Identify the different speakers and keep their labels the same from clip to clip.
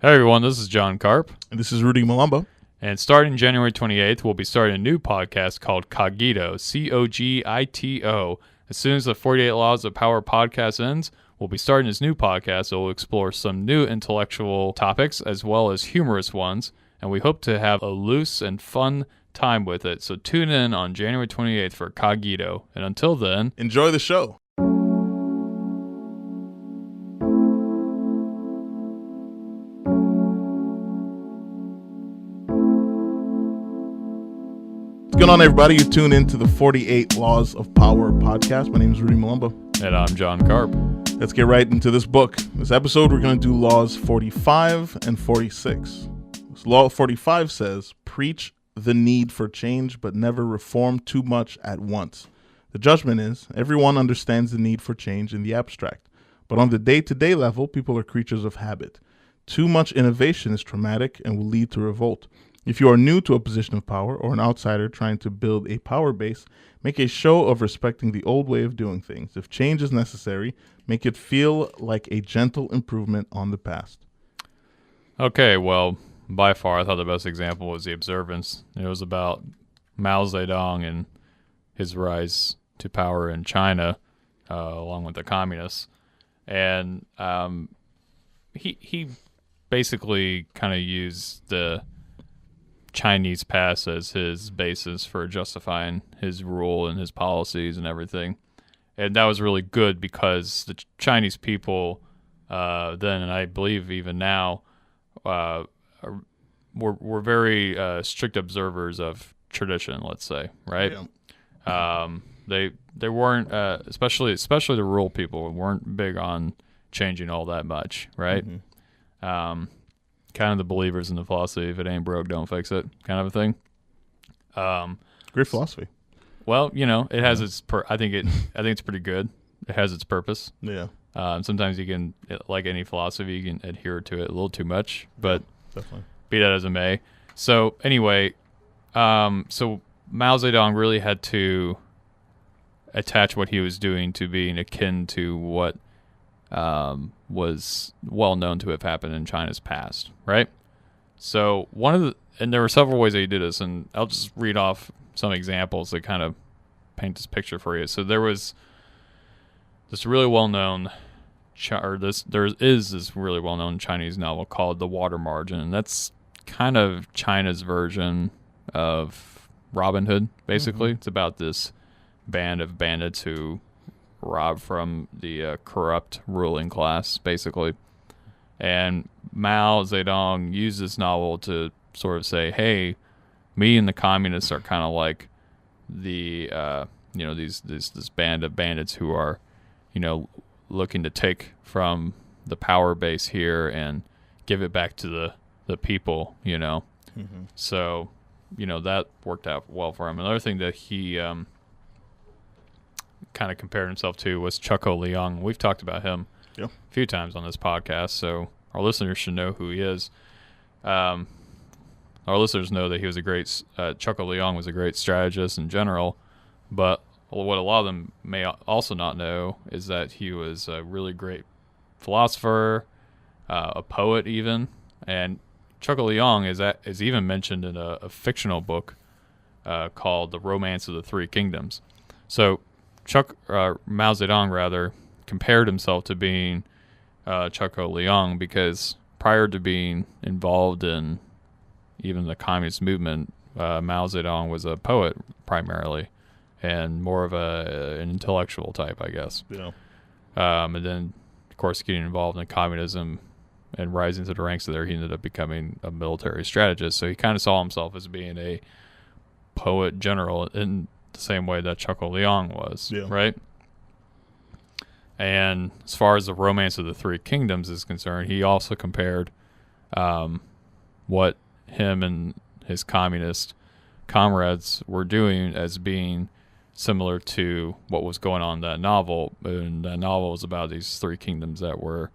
Speaker 1: Hey everyone, this is John Karp.
Speaker 2: And this is Rudy Malumbo.
Speaker 1: And starting January 28th, we'll be starting a new podcast called Cogito, C-O-G-I-T-O. As soon as the 48 Laws of Power podcast ends, we'll be starting this new podcast that will explore some new intellectual topics as well as humorous ones. And we hope to have a loose and fun time with it. So tune in on January 28th for Cogito. And until then,
Speaker 2: enjoy the show. What's going on, everybody? You tune into the 48 Laws of Power podcast. My name is Rudy Malumbo.
Speaker 1: And I'm John Karp.
Speaker 2: Let's get right into this book. This episode, we're going to do Laws 45 and 46. Law 45 says, preach the need for change, but never reform too much at once. The judgment is, everyone understands the need for change in the abstract, but on the day-to-day level, people are creatures of habit. Too much innovation is traumatic and will lead to revolt. If you are new to a position of power or an outsider trying to build a power base, make a show of respecting the old way of doing things. If change is necessary, make it feel like a gentle improvement on the past.
Speaker 1: Okay, well, by far, I thought the best example was The Observance. It was about Mao Zedong and his rise to power in China, along with the communists. And he basically kind of used the Chinese past as his basis for justifying his rule and his policies and everything. And that was really good because the Chinese people then, and I believe even now, were very strict observers of tradition, let's say, right? Yeah. They weren't, especially the rural people, weren't big on changing all that much, right? Mm-hmm. Kind of the believers in the philosophy, if it ain't broke, don't fix it, kind of a thing.
Speaker 2: Great philosophy.
Speaker 1: Well, you know, it has its. I think it's pretty good. It has its purpose.
Speaker 2: Yeah.
Speaker 1: Sometimes you can, like any philosophy, you can adhere to it a little too much, but
Speaker 2: definitely.
Speaker 1: Be that as it may. So anyway, so Mao Zedong really had to attach what he was doing to being akin to what was well known to have happened in China's past, right? So and there were several ways that he did this, and I'll just read off some examples that kind of paint this picture for you. So there was this really well-known, there is this really well-known Chinese novel called The Water Margin, and that's kind of China's version of Robin Hood, basically. Mm-hmm. It's about this band of bandits who rob from the corrupt ruling class, basically. And Mao Zedong used this novel to sort of say, hey, me and the communists are kind of like the, this band of bandits who are, looking to take from the power base here and give it back to the people, Mm-hmm. So, that worked out well for him. Another thing that he kind of compared himself to was Chuck-O Leung. We've talked about him a few times on this podcast, so our listeners should know who he is. Our listeners know that he was Chuck-O Leung was a great strategist in general, but what a lot of them may also not know is that he was a really great philosopher, a poet even, and Chuck-O Leung is even mentioned in a fictional book called The Romance of the Three Kingdoms. So Mao Zedong compared himself to being Chuck-O Leung because prior to being involved in even the communist movement, Mao Zedong was a poet primarily and more of an intellectual type, I guess.
Speaker 2: Yeah.
Speaker 1: And then, of course, getting involved in communism and rising to the ranks of there, he ended up becoming a military strategist. So he kind of saw himself as being a poet general in the same way that Chuck-O Leung was, right? And as far as the Romance of the Three Kingdoms is concerned, he also compared what him and his communist comrades were doing as being similar to what was going on in that novel. And that novel was about these three kingdoms that were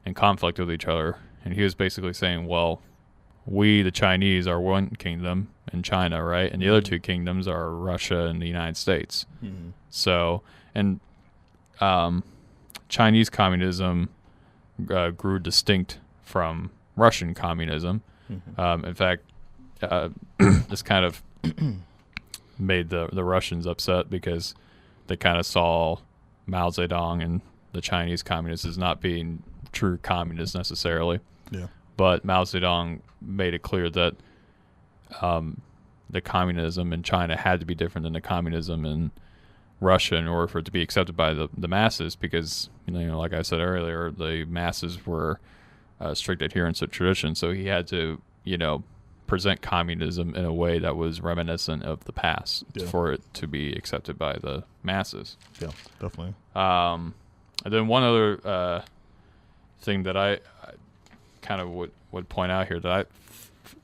Speaker 1: in conflict with each other. And he was basically saying, well, we, the Chinese, are one kingdom in China, right? And the other two kingdoms are Russia and the United States. Mm-hmm. So, and Chinese communism grew distinct from Russian communism. In fact, this kind of made the Russians upset because they kind of saw Mao Zedong and the Chinese communists as not being true communists necessarily.
Speaker 2: Yeah.
Speaker 1: But Mao Zedong made it clear that the communism in China had to be different than the communism in Russia in order for it to be accepted by the masses, because like I said earlier, the masses were strict adherents of tradition. So he had to present communism in a way that was reminiscent of the past for it to be accepted by the masses.
Speaker 2: Yeah, definitely.
Speaker 1: And then one other thing that I kind of would point out here that I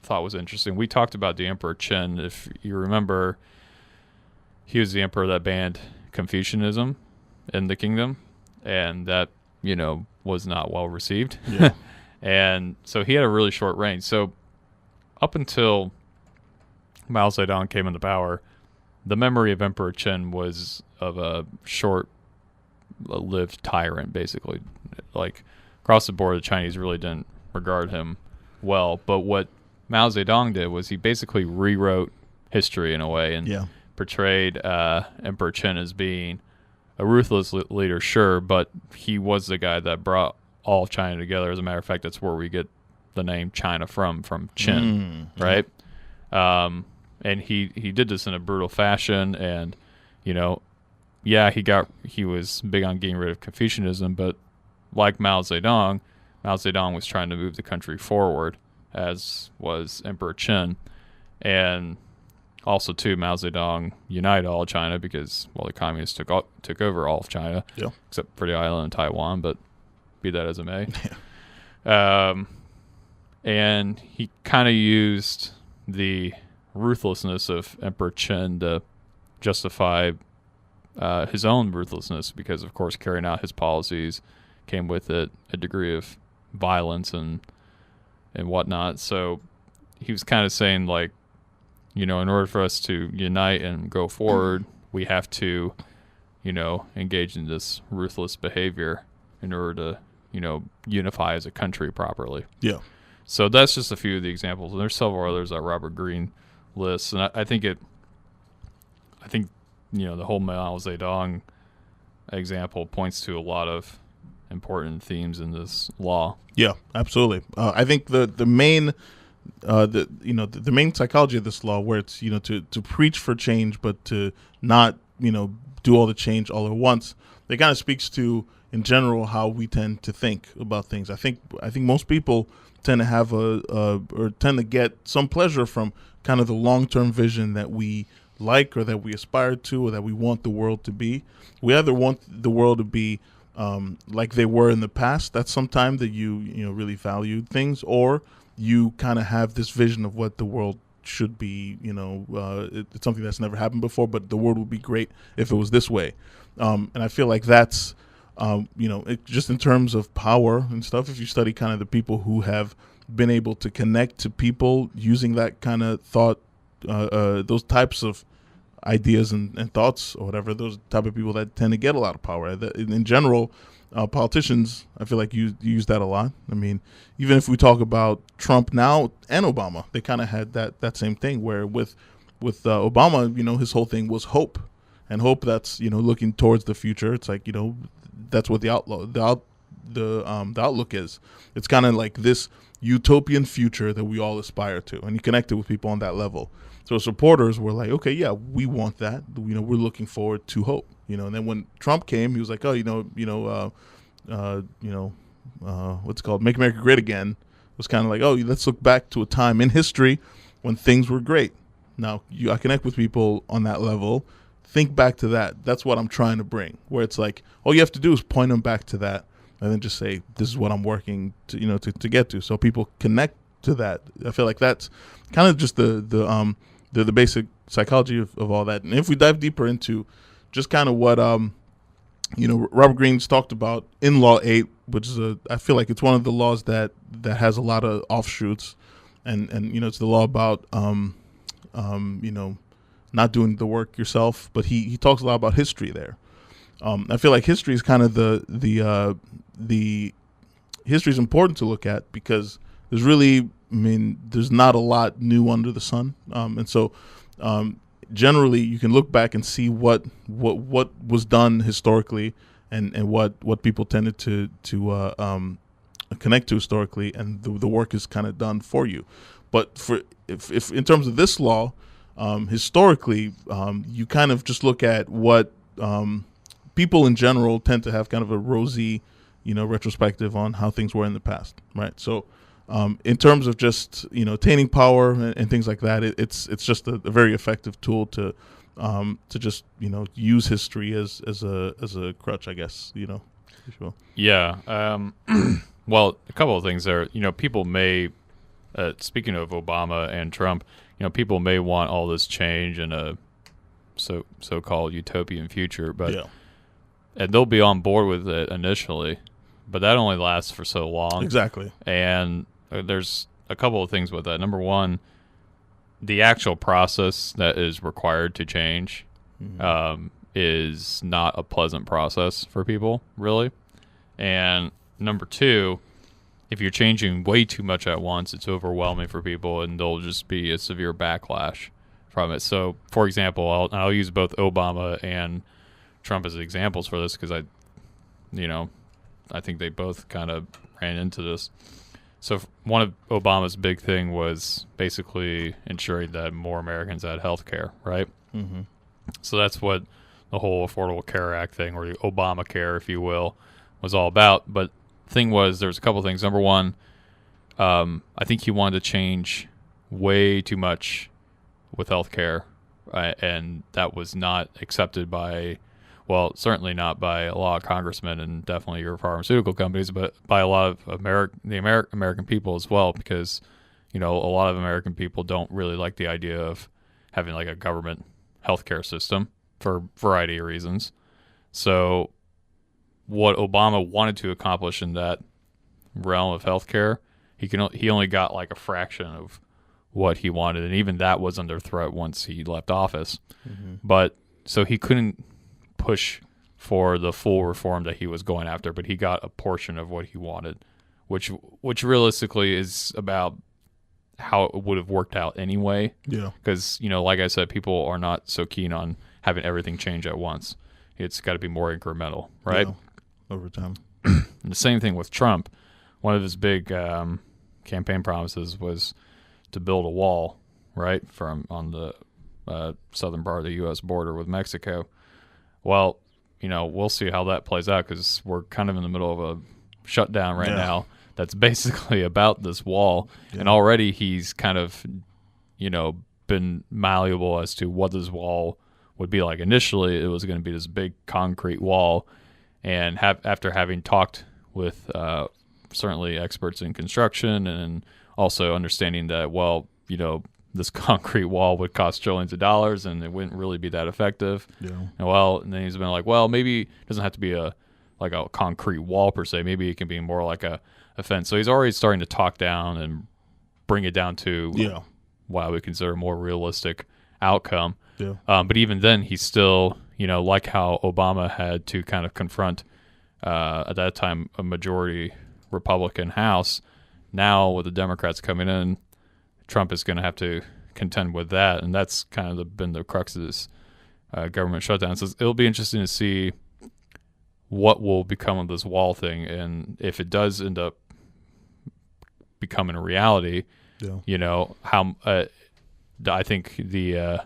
Speaker 1: thought was interesting. We talked about the Emperor Qin. If you remember, he was the emperor that banned Confucianism in the kingdom, and that was not well received.
Speaker 2: Yeah.
Speaker 1: And so he had a really short reign. So up until Mao Zedong came into power, the memory of Emperor Qin was of a short-lived tyrant, basically. Like, across the board, the Chinese really didn't regard him well. But what Mao Zedong did was he basically rewrote history in a way and portrayed Emperor Qin as being a ruthless leader, sure, but he was the guy that brought all of China together. As a matter of fact, that's where we get the name China from Qin, right? And he did this in a brutal fashion, and he was big on getting rid of Confucianism, but like Mao Zedong was trying to move the country forward, as was Emperor Qin. And also too, Mao Zedong united all of China because the communists took over all of China, except for the island of Taiwan, but be that as it may. And he kind of used the ruthlessness of Emperor Qin to justify his own ruthlessness, because, of course, carrying out his policies came with it a degree of violence and whatnot. So he was kind of saying, like, in order for us to unite and go forward, we have to, engage in this ruthless behavior in order to, unify as a country properly.
Speaker 2: Yeah.
Speaker 1: So that's just a few of the examples. And there's several others that Robert Greene lists. And I think the whole Mao Zedong example points to a lot of important themes in this law.
Speaker 2: Yeah, absolutely. I think the main the main psychology of this law, where it's to preach for change but to not do all the change all at once, it kind of speaks to, in general, how we tend to think about things. I think most people tend to have or tend to get some pleasure from kind of the long-term vision that we like, or that we aspire to, or that we want the world to be. We either want the world to be like they were in the past. That's sometime that you really valued things, or you kind of have this vision of what the world should be. It's something that's never happened before, but the world would be great if it was this way. And I feel like that's just in terms of power and stuff. If you study kind of the people who have been able to connect to people using that kind of thought, those types of ideas and thoughts or whatever, those type of people that tend to get a lot of power. In general, politicians, I feel like use that a lot. I mean, even if we talk about Trump now and Obama, they kind of had that same thing, where with Obama, his whole thing was hope, and hope that's looking towards the future. It's like that's what the outlook is. It's kind of like this utopian future that we all aspire to, and he connected with people on that level. So supporters were like, okay, yeah, we want that. We're looking forward to hope. And then when Trump came, he was like, oh, what's it called? Make America Great Again. It was kind of like, oh, let's look back to a time in history when things were great. Now, I connect with people on that level. Think back to that. That's what I'm trying to bring, where it's like, all you have to do is point them back to that, and then just say, this is what I'm working to, to get to. So people connect to that. I feel like that's kind of just the basic psychology of all that. And if we dive deeper into just kind of what Robert Greene's talked about in Law 8, which is I feel like it's one of the laws that has a lot of offshoots, and it's the law about not doing the work yourself, but he talks a lot about history there. I feel like history is kind of the history is important to look at, because there's really, I mean, there's not a lot new under the sun, and so generally you can look back and see what was done historically, and what people tended to connect to historically, and the work is kind of done for you. But if in terms of this law, historically, you kind of just look at what people in general tend to have kind of a rosy, retrospective on how things were in the past, right? So in terms of just attaining power and things like that, it's just a very effective tool to just use history as a crutch, I guess, if you will.
Speaker 1: Yeah. Well, a couple of things there. People may, speaking of Obama and Trump, people may want all this change in a so-called utopian future, but and they'll be on board with it initially, but that only lasts for so long.
Speaker 2: Exactly.
Speaker 1: And there's a couple of things with that. Number one, the actual process that is required to change is not a pleasant process for people, really. And number two, if you're changing way too much at once, it's overwhelming for people, and there'll just be a severe backlash from it. So, for example, I'll use both Obama and Trump as examples for this because I think they both kind of ran into this. So one of Obama's big thing was basically ensuring that more Americans had health care, right?
Speaker 2: Mm-hmm.
Speaker 1: So that's what the whole Affordable Care Act thing, or the Obamacare, if you will, was all about. But the thing was, there was a couple of things. Number one, I think he wanted to change way too much with health care, and that was not accepted by, well, certainly not by a lot of congressmen and definitely your pharmaceutical companies, but by a lot of American people as well, because, a lot of American people don't really like the idea of having like a government healthcare system for a variety of reasons. So what Obama wanted to accomplish in that realm of healthcare, he only got like a fraction of what he wanted, and even that was under threat once he left office.
Speaker 2: Mm-hmm.
Speaker 1: But so he couldn't push for the full reform that he was going after, but he got a portion of what he wanted, which realistically is about how it would have worked out anyway.
Speaker 2: Yeah.
Speaker 1: Because, like I said, people are not so keen on having everything change at once. It's got to be more incremental, right?
Speaker 2: Yeah. Over time.
Speaker 1: And the same thing with Trump. One of his big campaign promises was to build a wall, right, on the southern part of the U.S. border with Mexico. Well, we'll see how that plays out because we're kind of in the middle of a shutdown right now that's basically about this wall. Yeah. And already he's kind of, been malleable as to what this wall would be like. Initially, it was going to be this big concrete wall. And after having talked with certainly experts in construction and also understanding that, this concrete wall would cost trillions of dollars and it wouldn't really be that effective.
Speaker 2: Yeah.
Speaker 1: And then he's been like, maybe it doesn't have to be a concrete wall per se. Maybe it can be more like a fence. So he's already starting to talk down and bring it down to what I would consider a more realistic outcome.
Speaker 2: Yeah.
Speaker 1: But even then, he's still, like how Obama had to kind of confront at that time a majority Republican House. Now with the Democrats coming in, Trump is going to have to contend with that, and that's kind of been the crux of this government shutdown. So it'll be interesting to see what will become of this wall thing, and if it does end up becoming a reality, how I think the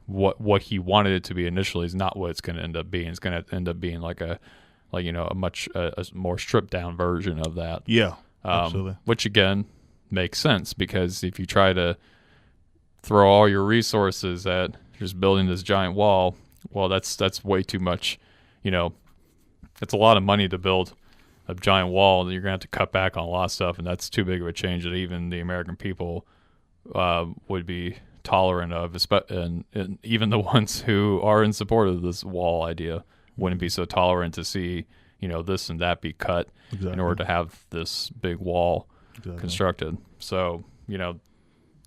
Speaker 1: what he wanted it to be initially is not what it's going to end up being. It's going to end up being a much more stripped down version of that.
Speaker 2: Yeah, absolutely.
Speaker 1: Which again makes sense because if you try to throw all your resources at just building this giant wall, well, that's way too much. It's a lot of money to build a giant wall, and you're gonna have to cut back on a lot of stuff, and that's too big of a change that even the American people would be tolerant of, and even the ones who are in support of this wall idea wouldn't be so tolerant to see this and that be cut in order to have this big wall constructed. So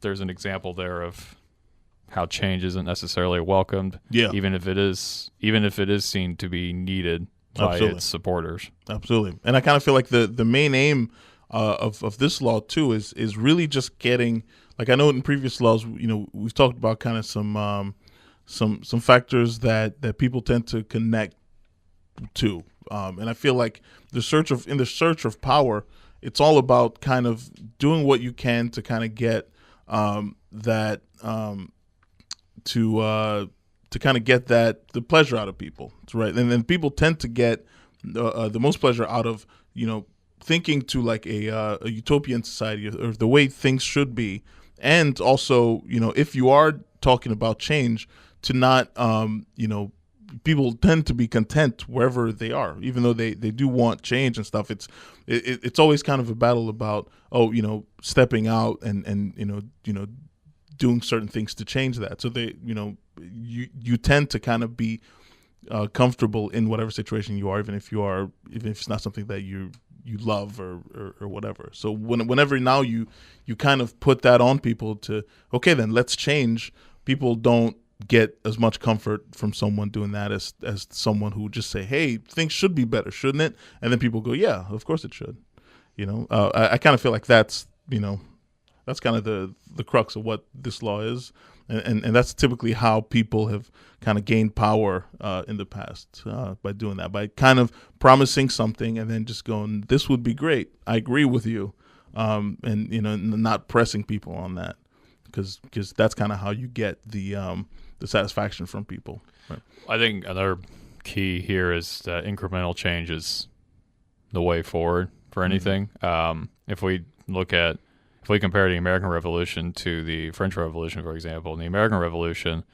Speaker 1: there's an example there of how change isn't necessarily welcomed, even if it is seen to be needed by its supporters.
Speaker 2: Absolutely. And I kind of feel like the main aim of this law too is really just getting, like, I know in previous laws, we've talked about kind of some factors that people tend to connect to, and I feel like in the search of power, it's all about kind of doing what you can to kind of get that to kind of get the pleasure out of people. That's right. And then people tend to get the most pleasure out of, thinking to like a utopian society, or the way things should be. And also, if you are talking about change, to not, people tend to be content wherever they are, even though they do want change and stuff. It's always kind of a battle about, stepping out and doing certain things to change that. So you tend to kind of be comfortable in whatever situation you are, even if it's not something that you love or whatever. So whenever now you kind of put that on people to, okay, then let's change, people don't get as much comfort from someone doing that as someone who would just say, hey, things should be better, shouldn't it? And then people go, yeah, of course it should. I kind of feel like that's kind of the crux of what this law is. And that's typically how people have kind of gained power in the past, by doing that, by kind of promising something and then just going, this would be great, I agree with you, and not pressing people on that, because that's kind of how you get the satisfaction from people. Right? I
Speaker 1: think another key here is that incremental change is the way forward for anything. Mm-hmm. If we compare the American Revolution to the French Revolution, for example, in the American Revolution,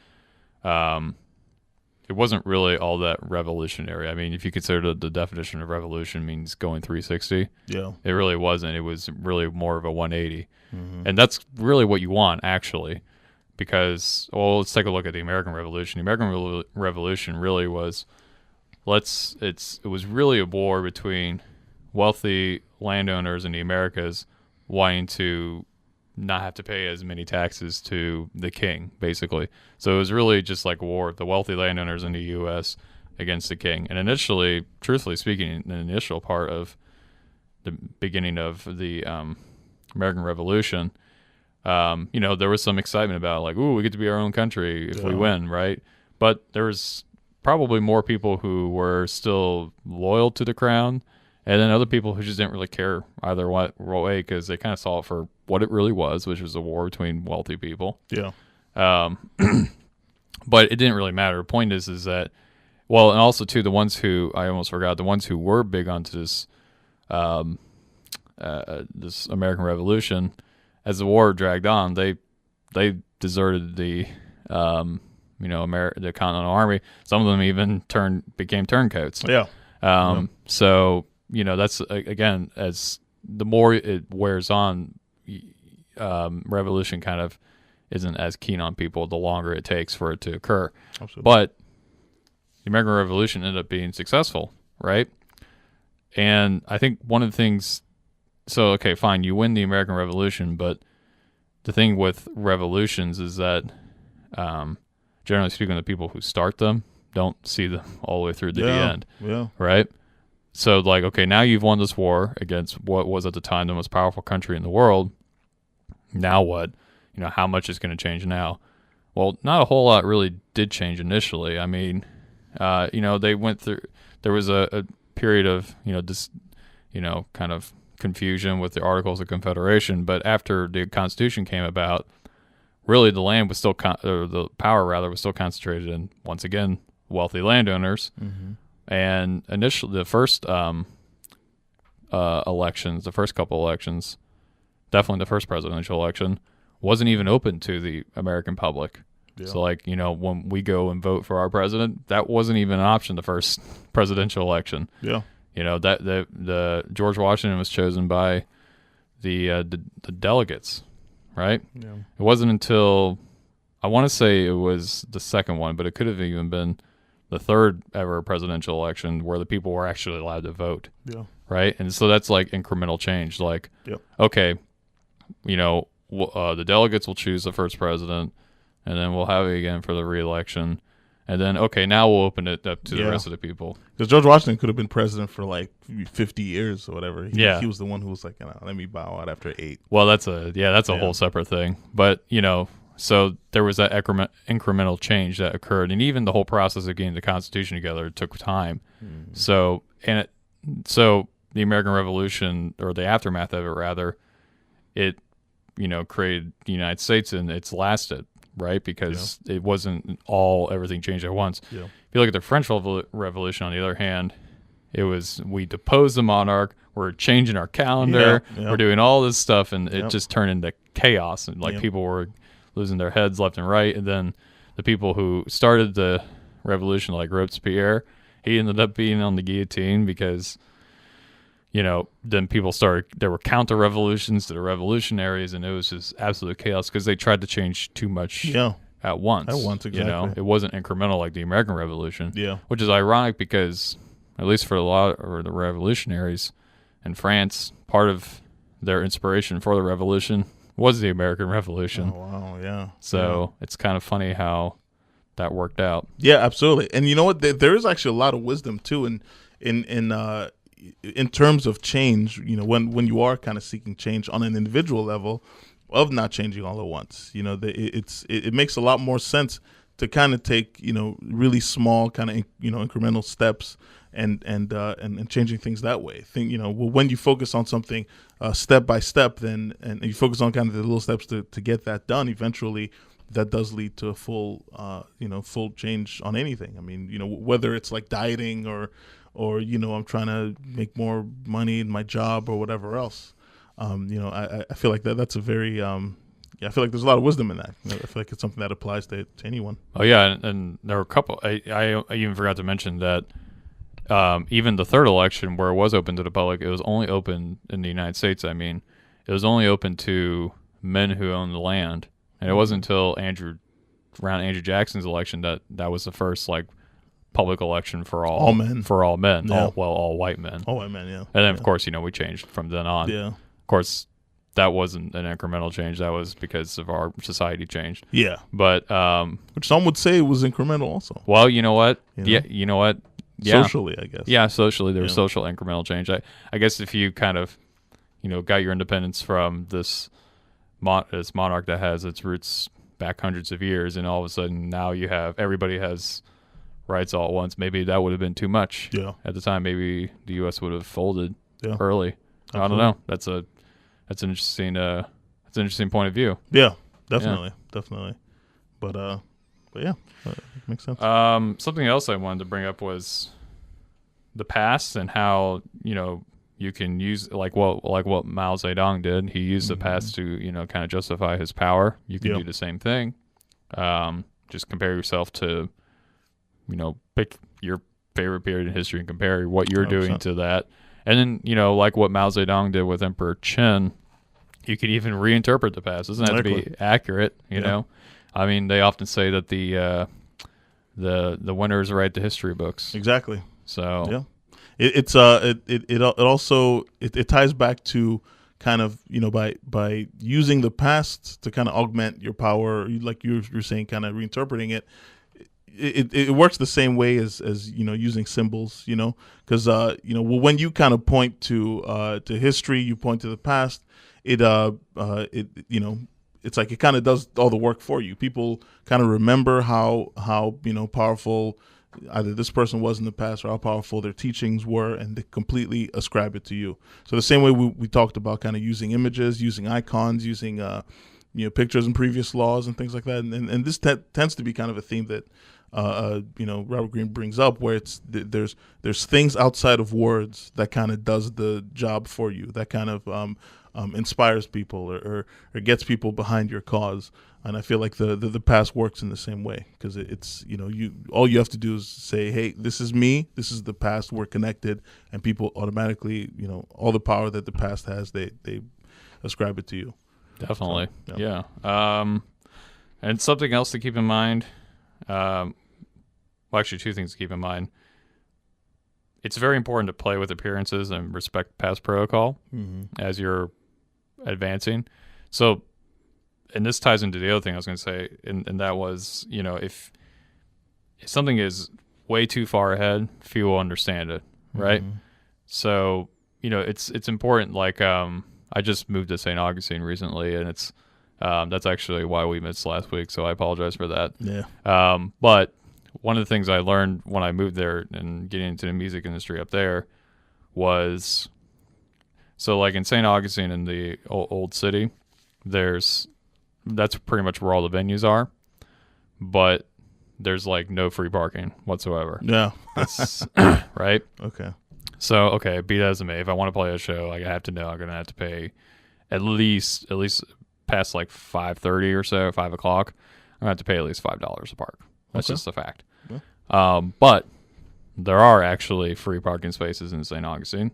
Speaker 1: it wasn't really all that revolutionary. I mean, if you consider the definition of revolution means going 360,
Speaker 2: yeah,
Speaker 1: it really wasn't. It was really more of a 180. Mm-hmm. And that's really what you want, actually, because, let's take a look at the American Revolution. The American Revolution really was, it was really a war between wealthy landowners in the Americas wanting to not have to pay as many taxes to the king, basically. So it was really just like a war of the wealthy landowners in the U.S. against the king. And initially, truthfully speaking, the initial part of the beginning of the American Revolution, there was some excitement about, like, ooh, we get to be our own country if we win, right? But there was probably more people who were still loyal to the crown, and then other people who just didn't really care either way, because they kind of saw it for what it really was, which was a war between wealthy people.
Speaker 2: Yeah.
Speaker 1: But it didn't really matter. The point is that, and also too, the ones who, I almost forgot, the ones who were big onto this this American Revolution, as the war dragged on, they deserted the the Continental Army. Some of them even became turncoats.
Speaker 2: Yeah.
Speaker 1: So that's, again, as the more it wears on, revolution kind of isn't as keen on people the longer it takes for it to occur.
Speaker 2: Absolutely.
Speaker 1: But the American Revolution ended up being successful, right? And I think one of the things, so, okay, fine, you win the American Revolution, but the thing with revolutions is that, generally speaking, the people who start them don't see them all the way through to the end.
Speaker 2: Yeah.
Speaker 1: Right? So, like, okay, now you've won this war against what was at the time the most powerful country in the world. Now what? How much is going to change now? Well, not a whole lot really did change initially. I mean, they went through, there was a period of, kind of confusion with the Articles of Confederation, but after the Constitution came about, really the land was still, or the power rather, was still concentrated in, once again, wealthy landowners. Mm-hmm. And initially, the first elections, the first couple elections, definitely the first presidential election, wasn't even open to the American public. Yeah. So, like, when we go and vote for our president, that wasn't even an option the first presidential election.
Speaker 2: Yeah.
Speaker 1: That the George Washington was chosen by the delegates, right?
Speaker 2: Yeah.
Speaker 1: It wasn't until, I want to say it was the second one, but it could have even been the third ever presidential election where the people were actually allowed to vote.
Speaker 2: Yeah.
Speaker 1: Right? And so that's like incremental change. Like,
Speaker 2: yep.
Speaker 1: Okay, the delegates will choose the first president, and then we'll have it again for the re-election. and then okay, now we'll open it up to the
Speaker 2: Yeah.
Speaker 1: rest of the people.
Speaker 2: Because George Washington could have been president for like 50 years or whatever.
Speaker 1: Yeah.
Speaker 2: He was the one who was like, let me bow out after 8.
Speaker 1: Well, that's a whole separate thing. But so there was that incremental change that occurred, and even the whole process of getting the Constitution together took time.
Speaker 2: Mm-hmm.
Speaker 1: So the American Revolution, or the aftermath of it rather, it created the United States, and it's lasted, right? Because it wasn't everything changed at once.
Speaker 2: Yeah.
Speaker 1: If you look at the French Revolution, on the other hand, it was we deposed the monarch, we're changing our calendar, we're doing all this stuff, and it just turned into chaos, and people were losing their heads left and right. And then the people who started the revolution, like Robespierre, he ended up being on the guillotine because then people there were counter revolutions to the revolutionaries, and it was just absolute chaos because they tried to change too much at once.
Speaker 2: Exactly.
Speaker 1: It wasn't incremental like the American Revolution.
Speaker 2: Yeah.
Speaker 1: Which is ironic because, at least for the revolutionaries in France, part of their inspiration for the revolution was the American Revolution.
Speaker 2: Oh, wow, yeah.
Speaker 1: So it's kind of funny how that worked out.
Speaker 2: Yeah, absolutely. And you know what? There is actually a lot of wisdom too in terms of change. When you are kind of seeking change on an individual level, of not changing all at once. It makes a lot more sense to kind of take really small kind of incremental steps and changing things that way. When you focus on something step by step, and you focus on kind of the little steps to get that done, eventually that does lead to a full change on anything. I mean, whether it's like dieting or I'm trying to make more money in my job or whatever else. I feel like that's a very I feel like there's a lot of wisdom in that. I feel like it's something that applies to anyone.
Speaker 1: Oh yeah, and there were a couple. I even forgot to mention that even the third election, where it was open to the public, it was only open in the United States. I mean, it was only open to men who owned the land, and it wasn't until around Andrew Jackson's election that was the first public election for all men. For all men,
Speaker 2: yeah.
Speaker 1: all white men.
Speaker 2: All white men, yeah.
Speaker 1: And then of course we changed from then on.
Speaker 2: Yeah.
Speaker 1: Of course, that wasn't an incremental change. That was because of our society changed.
Speaker 2: Yeah.
Speaker 1: But
Speaker 2: which some would say was incremental also.
Speaker 1: Well, you know what? Yeah, you know what? Yeah.
Speaker 2: Socially, I guess.
Speaker 1: Yeah, socially there was social incremental change. I guess if you kind of got your independence from this monarch that has its roots back hundreds of years, and all of a sudden now everybody has rights all at once. Maybe that would have been too much.
Speaker 2: Yeah.
Speaker 1: At the time, maybe the U.S. would have folded early.
Speaker 2: Absolutely.
Speaker 1: I don't know. That's an interesting point of view.
Speaker 2: Yeah, definitely. But yeah, it makes sense.
Speaker 1: Something else I wanted to bring up was the past and how you can use like what Mao Zedong did. He used the past to kind of justify his power. You can do the same thing. Just compare yourself to pick your favorite period in history and compare what you're 100%. Doing to that. And then, like what Mao Zedong did with Emperor Qin, you could even reinterpret the past. It doesn't have to be accurate, you know. I mean, they often say that the winners write the history books.
Speaker 2: Exactly.
Speaker 1: So
Speaker 2: it also ties back to kind of by using the past to kind of augment your power, like you're saying, kind of reinterpreting it. It works the same way as using symbols, because when you kind of point to history, you point to the past. It's like it kind of does all the work for you. People kind of remember how powerful either this person was in the past or how powerful their teachings were, and they completely ascribe it to you. So the same way we talked about kind of using images, using icons, using pictures in previous laws and things like that, and this tends to be kind of a theme that Robert Greene brings up, where there's things outside of words that kind of does the job for you, that kind of inspires people or gets people behind your cause. And I feel like the past works in the same way, because it's all you have to do is say, hey, this is me, this is the past, we're connected, and people automatically all the power that the past has, they ascribe it to you.
Speaker 1: Definitely. So, yeah. And something else to keep in mind. Well, actually, two things to keep in mind. It's very important to play with appearances and respect past protocol as you're advancing. So, and this ties into the other thing I was going to say, and that was, if if something is way too far ahead, few will understand it, right? So, it's important. Like, I just moved to St. Augustine recently, and it's that's actually why we missed last week. So I apologize for that.
Speaker 2: Yeah.
Speaker 1: But one of the things I learned when I moved there and getting into the music industry up there was, so like in St. Augustine in the old city, that's pretty much where all the venues are, but there's like no free parking whatsoever.
Speaker 2: Yeah.
Speaker 1: Right?
Speaker 2: Okay.
Speaker 1: So, be that as it may, if I want to play a show, like I have to know I'm going to have to pay at least past like 5:30 or so, 5 o'clock, I'm going to have to pay at least $5 a park. That's just a fact.
Speaker 2: Yeah.
Speaker 1: But there are actually free parking spaces in St. Augustine,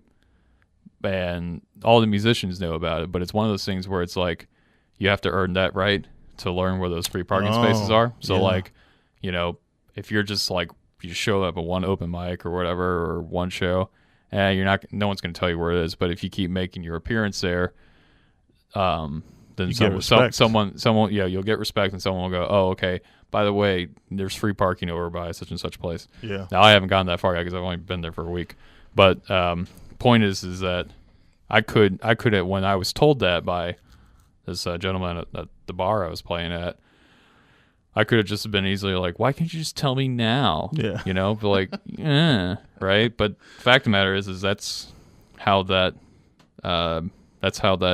Speaker 1: and all the musicians know about it, but it's one of those things where it's like you have to earn that right to learn where those free parking spaces are. So like, if you're just like, you show up at one open mic or whatever, or one show, no one's going to tell you where it is. But if you keep making your appearance there, then someone, you'll get respect, and someone will go, oh, okay, by the way, there's free parking over by such and such place.
Speaker 2: Yeah.
Speaker 1: Now I haven't gone that far yet because I've only been there for a week. But point is that I could when I was told that by this gentleman at the bar I was playing at, I could have just been easily like, why can't you just tell me now?
Speaker 2: Yeah.
Speaker 1: But like, right? But fact of the matter is that's how that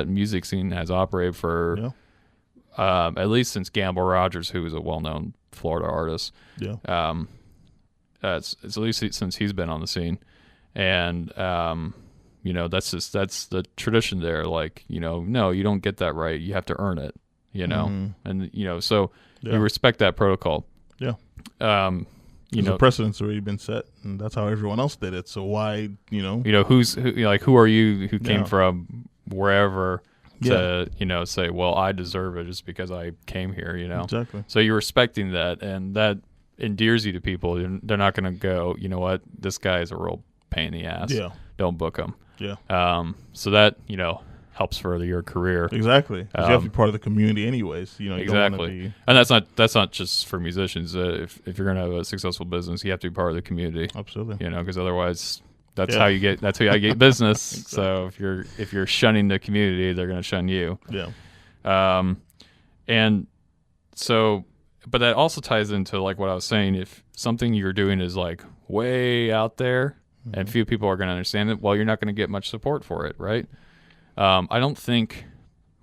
Speaker 1: music scene has operated for at least since Gamble Rogers, who is a well-known Florida artist.
Speaker 2: Yeah.
Speaker 1: It's at least since he's been on the scene, and that's the tradition there. Like, no, you don't get that right. You have to earn it. And so. Yeah. We respect that protocol.
Speaker 2: Yeah. The precedent's already been set, and that's how everyone else did it. So why,
Speaker 1: who are you who came from wherever to, say, well, I deserve it just because I came here,
Speaker 2: Exactly.
Speaker 1: So you're respecting that, and that endears you to people. They're not going to go, you know what, this guy is a real pain in the ass.
Speaker 2: Yeah.
Speaker 1: Don't book him.
Speaker 2: Yeah.
Speaker 1: So that, helps further your career.
Speaker 2: Exactly. You have to be part of the community anyways. You
Speaker 1: exactly. And that's not just for musicians. If you're going to have a successful business, you have to be part of the community.
Speaker 2: Absolutely.
Speaker 1: Because otherwise that's how you get business. Exactly. So if you're shunning the community, they're going to shun you.
Speaker 2: Yeah.
Speaker 1: And so, but that also ties into like what I was saying. If something you're doing is like way out there and few people are going to understand it, well, you're not going to get much support for it, right? I don't think,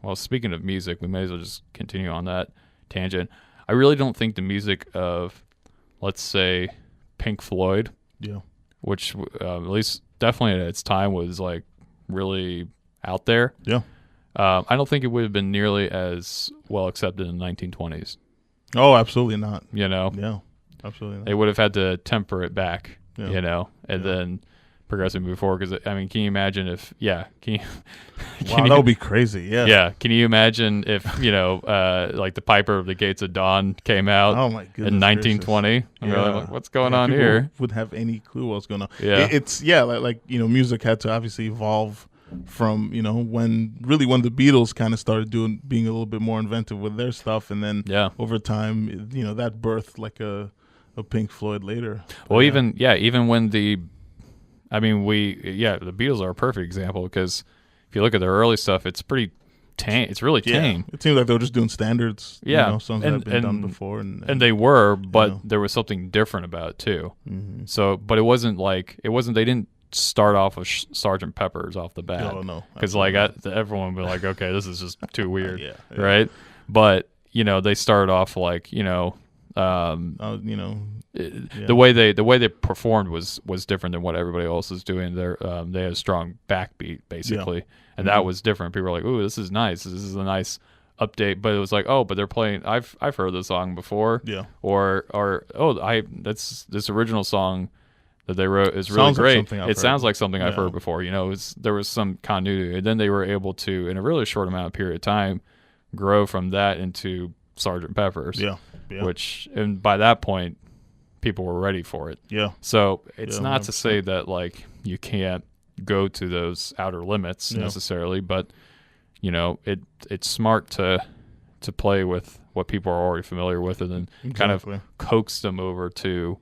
Speaker 1: well, speaking of music, we may as well just continue on that tangent. I really don't think the music of, let's say, Pink Floyd, which at least definitely at its time was like really out there.
Speaker 2: Yeah.
Speaker 1: I don't think it would have been nearly as well accepted in the 1920s.
Speaker 2: Oh, absolutely not.
Speaker 1: Yeah,
Speaker 2: absolutely not.
Speaker 1: They would have had to temper it back, and then progressively move forward. Because can you imagine if
Speaker 2: that would be crazy.
Speaker 1: Can you imagine if like the Piper of the Gates of Dawn came out
Speaker 2: in
Speaker 1: 1920 and we're like, what's going on here?
Speaker 2: Would have any clue what's going on.
Speaker 1: It's
Speaker 2: like music had to obviously evolve from when the Beatles kind of started being a little bit more inventive with their stuff, and then over time that birthed like a Pink Floyd later.
Speaker 1: Well, even when the Beatles are a perfect example, because if you look at their early stuff, it's pretty tame. It's really tame.
Speaker 2: It seems like they were just doing standards. Songs that had been done before, and
Speaker 1: they were, but there was something different about it too. Mm-hmm. So, but it wasn't. They didn't start off with Sgt. Pepper's off the bat.
Speaker 2: Oh no,
Speaker 1: because everyone would be like, okay, this is just too weird, right? But they started off like the way they performed was different than what everybody else is doing. They had a strong backbeat basically, and that was different. People were like, "Ooh, this is nice. This is a nice update." But it was like, "Oh, but they're playing. I've heard this song before."
Speaker 2: Yeah.
Speaker 1: Or that's this original song that they wrote is really great. It sounds like something I've heard before. There was some continuity, and then they were able to, in a really short amount of period of time, grow from that into Sgt. Pepper's.
Speaker 2: Yeah.
Speaker 1: Which, and by that point, people were ready for it.
Speaker 2: Yeah.
Speaker 1: So it's not 100%. To say that like you can't go to those outer limits necessarily, but it's smart to to play with what people are already familiar with, and then kind of coax them over to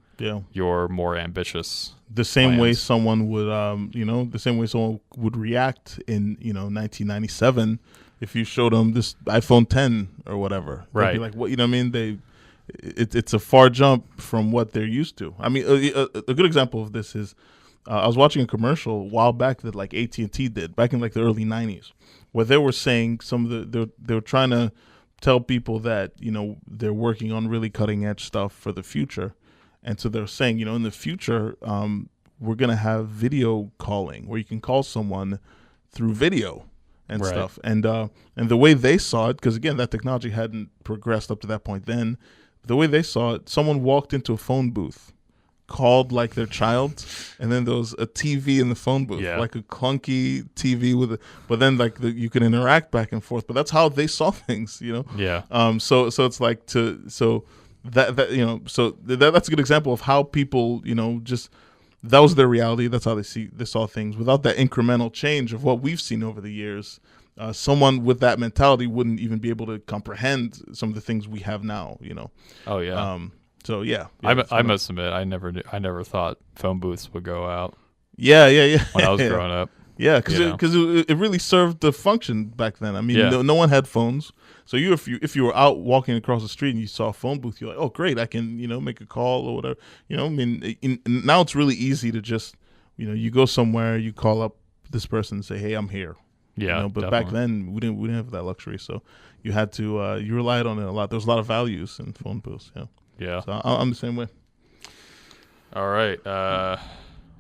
Speaker 1: your more ambitious.
Speaker 2: The same
Speaker 1: plans.
Speaker 2: way someone would, the same way someone would react in 1997 if you showed them this iPhone 10 or whatever.
Speaker 1: Right.
Speaker 2: They'd be like, what? You know what I mean? It's a far jump from what they're used to. I mean, a good example of this is I was watching a commercial a while back that like AT&T did back in like the early 90s, where they were saying they were trying to tell people that they're working on really cutting edge stuff for the future, and so they're saying in the future we're gonna have video calling where you can call someone through video and stuff, and the way they saw it, because again that technology hadn't progressed up to that point then. The way they saw it, someone walked into a phone booth, called like their child, and then there was a TV in the phone booth, like a clunky TV but then like you can interact back and forth. But that's how they saw things,
Speaker 1: Yeah.
Speaker 2: So it's like that's a good example of how people, just that was their reality. That's how they saw things. Without that incremental change of what we've seen over the years, someone with that mentality wouldn't even be able to comprehend some of the things we have now.
Speaker 1: Oh yeah.
Speaker 2: So yeah,
Speaker 1: I must admit, I never thought phone booths would go out.
Speaker 2: Yeah.
Speaker 1: When I was growing up.
Speaker 2: Yeah, because it really served the function back then. I mean, no one had phones, so if you were out walking across the street and you saw a phone booth, you're like, oh great, I can make a call or whatever. I mean, now it's really easy to just you go somewhere, you call up this person and say, hey, I'm here.
Speaker 1: Yeah,
Speaker 2: but
Speaker 1: definitely.
Speaker 2: back then we didn't have that luxury, so you had to you relied on it a lot. There's a lot of values in phone booths.
Speaker 1: Yeah.
Speaker 2: So I'm the same way.
Speaker 1: All right.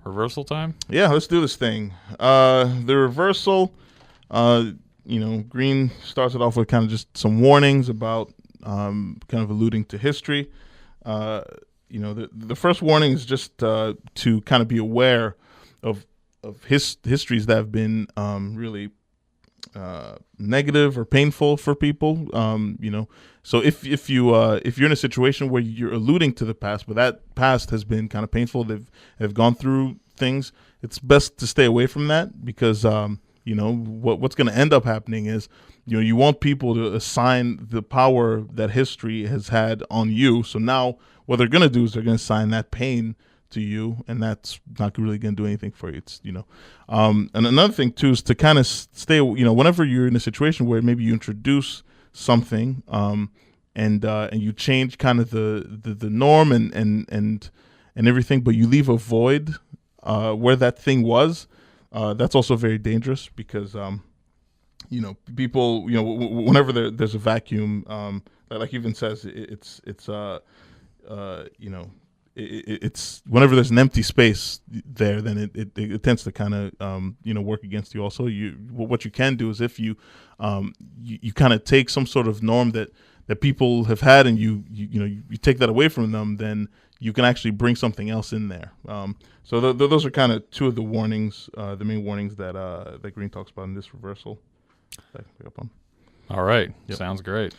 Speaker 1: Reversal time?
Speaker 2: Yeah, let's do this thing. The reversal, Green starts it off with kind of just some warnings about kind of alluding to history. The first warning is just to kind of be aware of histories that have been really negative or painful for people. So if you're in a situation where you're alluding to the past, but that past has been kind of painful, they've gone through things, it's best to stay away from that, because what's going to end up happening is you want people to assign the power that history has had on you. So now what they're going to do is they're going to assign that pain to you, and that's not really going to do anything for you. It's and another thing too is to kind of stay whenever you're in a situation where maybe you introduce something and you change kind of the norm and everything, but you leave a void where that thing was, that's also very dangerous, because people whenever there's a vacuum, like even says it's whenever there's an empty space there, then it tends to kind of work against you. Also, what you can do is if you kind of take some sort of norm that people have had, and you take that away from them, then you can actually bring something else in there. So those are kind of two of the warnings, the main warnings that Green talks about in this reversal. That I can pick up on.
Speaker 1: All right,
Speaker 2: Yep.
Speaker 1: Sounds great.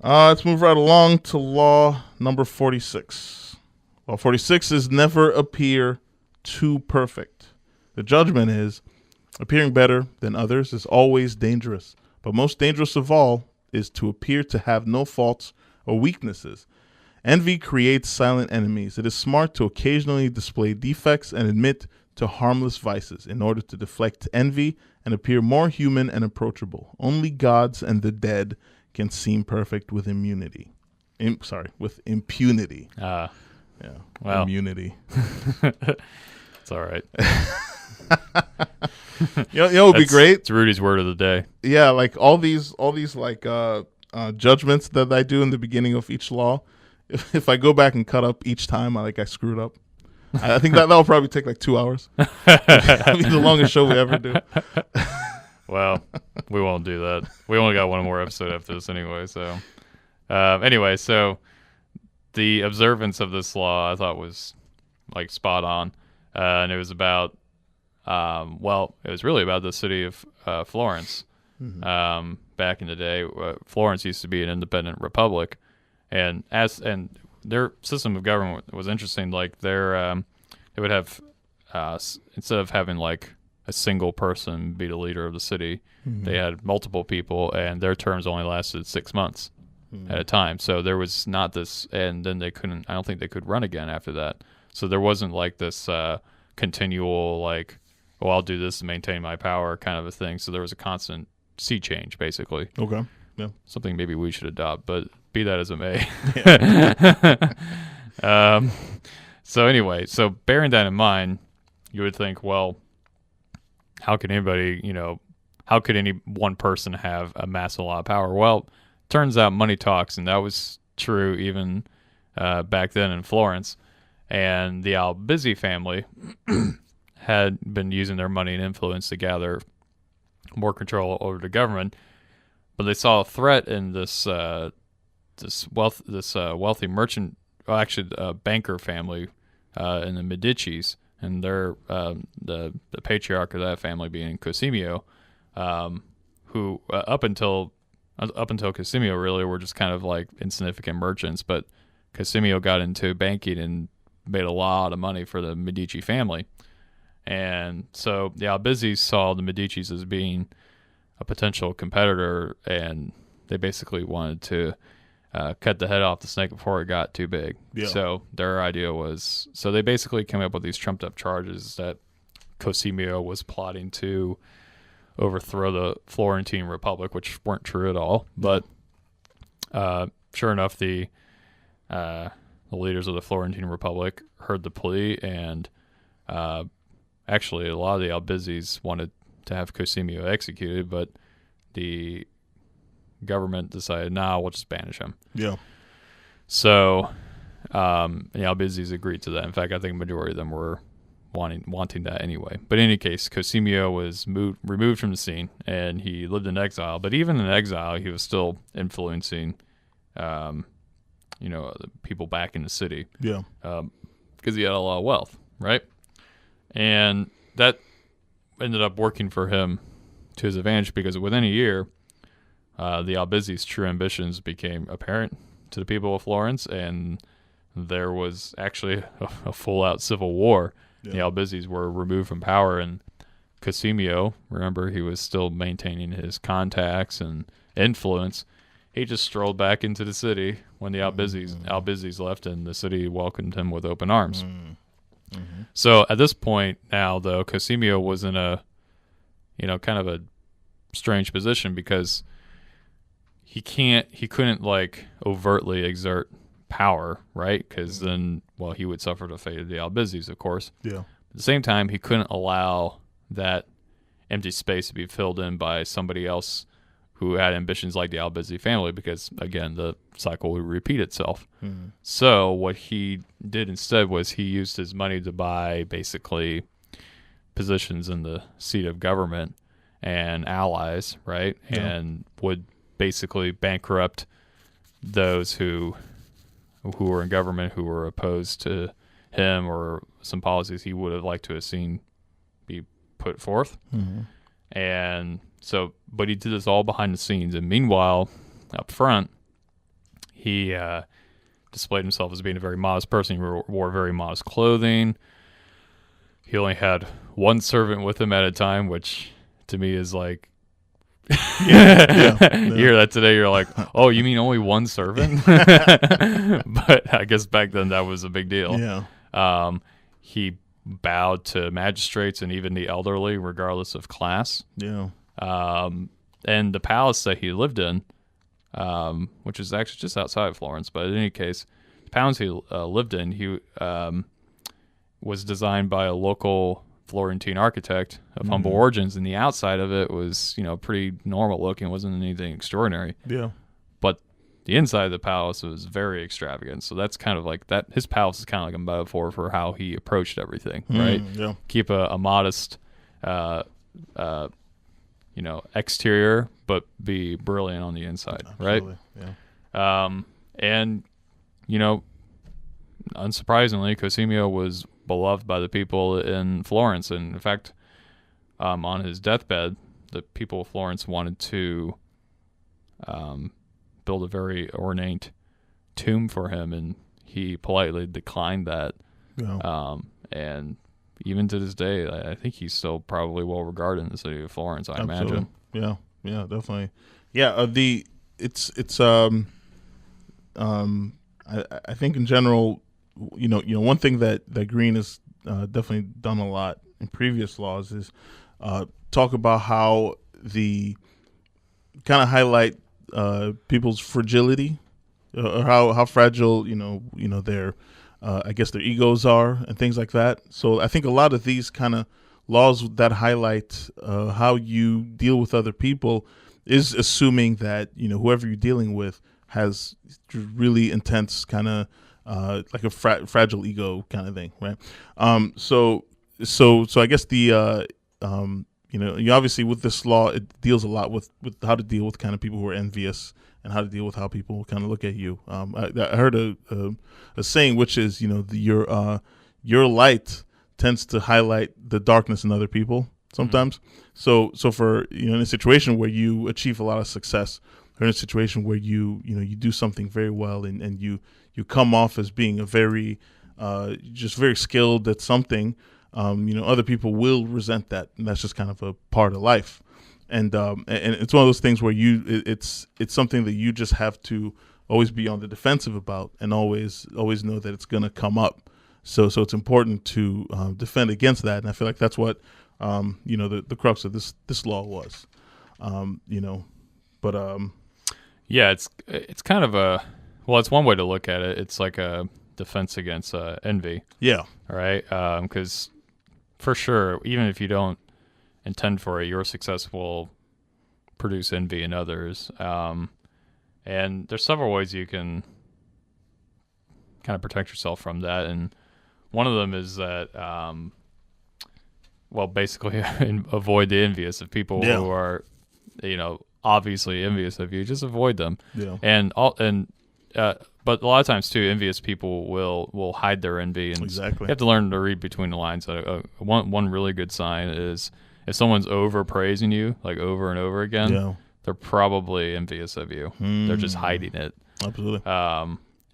Speaker 2: Let's move right along to law number 46. Law 46 is never appear too perfect. The judgment is appearing better than others is always dangerous, but most dangerous of all is to appear to have no faults or weaknesses. Envy creates silent enemies. It is smart to occasionally display defects and admit to harmless vices in order to deflect envy and appear more human and approachable. Only gods and the dead can seem perfect with immunity. With impunity.
Speaker 1: Yeah.
Speaker 2: Well, immunity.
Speaker 1: It's all right.
Speaker 2: It would be great.
Speaker 1: It's Rudy's word of the day.
Speaker 2: Yeah, like all these like judgments that I do in the beginning of each law. If I go back and cut up each time, I screwed up. I think that'll probably take like 2 hours. It'll be the longest show we ever do.
Speaker 1: Well, we won't do that. We only got one more episode after this anyway. So, so the observance of this law I thought was like spot on, and it was about, it was really about the city of Florence. Mm-hmm. Back in the day, Florence used to be an independent republic, and their system of government was interesting. Like they would have instead of having like a single person be the leader of the city, mm-hmm. they had multiple people, and their terms only lasted 6 months. at a time. So there was not this, and then they couldn't. I don't think they could run again after that. So there wasn't like this continual like, oh, I'll do this to maintain my power kind of a thing. So there was a constant sea change, basically.
Speaker 2: Okay. Yeah.
Speaker 1: Something maybe we should adopt, but be that as it may. So anyway, so bearing that in mind, you would think, well, how could anybody, how could any one person have amassed a lot of power? Well, turns out money talks, and that was true even back then in Florence. And the Albizzi family had been using their money and influence to gather more control over the government, but they saw a threat in this wealthy merchant, well, actually banker family in the Medicis, and they're the patriarch of that family being Cosimio, who up until Cosimio really were just kind of like insignificant merchants, but Cosimio got into banking and made a lot of money for the Medici family. And so the Albizzis saw the Medicis as being a potential competitor, and they basically wanted to cut the head off the snake before it got too big.
Speaker 2: Yeah.
Speaker 1: So their idea was, so they basically came up with these trumped up charges that Cosimio was plotting to overthrow the Florentine Republic, which weren't true at all. But sure enough, the leaders of the Florentine Republic heard the plea, and actually a lot of the Albizzis wanted to have Cosimio executed, but the government decided, nah, we'll just banish him.
Speaker 2: Yeah.
Speaker 1: So the Albizzis agreed to that. In fact, I think a majority of them were wanting that anyway. But in any case, Cosimio was removed from the scene, and he lived in exile. But even in exile, he was still influencing the people back in the city.
Speaker 2: Yeah.
Speaker 1: Because he had a lot of wealth, right? And that ended up working for him to his advantage, because within a year, the Albizzis' true ambitions became apparent to the people of Florence, and there was actually a full-out civil war. Yeah. The Albizzis were removed from power, and Cosimio, remember, he was still maintaining his contacts and influence. He just strolled back into the city when the Albizzis left, and the city welcomed him with open arms. Mm-hmm. So at this point now, though, Cosimio was in a, kind of a strange position, because he couldn't like overtly exert power, right? Because then, well, he would suffer the fate of the Albizzis, of course.
Speaker 2: Yeah.
Speaker 1: At the same time, he couldn't allow that empty space to be filled in by somebody else who had ambitions like the Albizzi family, because, again, the cycle would repeat itself. Mm-hmm. So what he did instead was he used his money to buy basically positions in the seat of government and allies, right? Yeah. And would basically bankrupt those who were in government who were opposed to him or some policies he would have liked to have seen be put forth. Mm-hmm. And so, but he did this all behind the scenes. And meanwhile, up front, he displayed himself as being a very modest person. He wore very modest clothing. He only had one servant with him at a time, which to me is like, yeah. You hear that today, you're like, oh, you mean only one servant? But I guess back then that was a big deal.
Speaker 2: Yeah.
Speaker 1: He bowed to magistrates and even the elderly, regardless of class.
Speaker 2: Yeah.
Speaker 1: And the palace that he lived in, which is actually just outside of Florence, but in any case, the palace he lived in, he was designed by a local Florentine architect of humble origins, and the outside of it was, pretty normal looking. It wasn't anything extraordinary.
Speaker 2: Yeah.
Speaker 1: But the inside of the palace was very extravagant. So that's kind of like that. His palace is kind of like a metaphor for how he approached everything, right?
Speaker 2: Yeah.
Speaker 1: Keep a modest, exterior, but be brilliant on the inside,
Speaker 2: Absolutely.
Speaker 1: right?
Speaker 2: Yeah.
Speaker 1: And, unsurprisingly, Cosimio was beloved by the people in Florence. And in fact, on his deathbed, the people of Florence wanted to build a very ornate tomb for him, and he politely declined that.
Speaker 2: Yeah.
Speaker 1: And even to this day, I think he's still probably well regarded in the city of Florence, I
Speaker 2: Absolutely.
Speaker 1: imagine.
Speaker 2: Yeah, definitely. Yeah, I think in general, one thing that Green has definitely done a lot in previous laws is talk about how the kind of highlight people's fragility, or how fragile their I guess their egos are and things like that. So I think a lot of these kind of laws that highlight how you deal with other people is assuming that whoever you're dealing with has really intense kind of like a fragile ego kind of thing, right? So I guess the you obviously with this law it deals a lot with how to deal with kind of people who are envious and how to deal with how people kind of look at you. I heard a saying which is your light tends to highlight the darkness in other people sometimes. So for in a situation where you achieve a lot of success, or in a situation where you do something very well and you come off as being a very just very skilled at something, other people will resent that, and that's just kind of a part of life. And it's one of those things where it's something that you just have to always be on the defensive about, and always know that it's going to come up. So it's important to defend against that, and I feel like that's what the crux of this law was.
Speaker 1: Yeah, it's kind of it's one way to look at it. It's like a defense against envy.
Speaker 2: Yeah.
Speaker 1: All right. Because for sure, even if you don't intend for it, your success will produce envy in others. And there's several ways you can kind of protect yourself from that. And one of them is that, basically avoid the envious of people who are, obviously envious of you. Just avoid them. Yeah. But a lot of times too, envious people will hide their envy, and
Speaker 2: exactly.
Speaker 1: You have to learn to read between the lines. One really good sign is if someone's over praising you like over and over again, they're probably envious of you. They're just hiding it.
Speaker 2: Absolutely.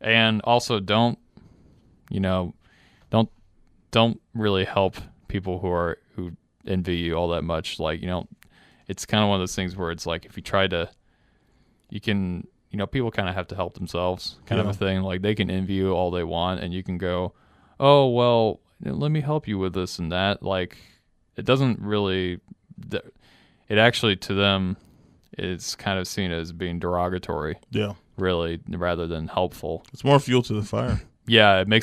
Speaker 1: And also don't really help people who envy you all that much. Like, it's kind of one of those things where it's like if you try to, you can. People kind of have to help themselves kind of a thing. Like they can envy you all they want, and you can go, oh, well, let me help you with this and that. Like it doesn't really, it actually to them is kind of seen as being derogatory. Yeah. Really, rather than helpful.
Speaker 2: It's more fuel to the fire.
Speaker 1: Yeah, it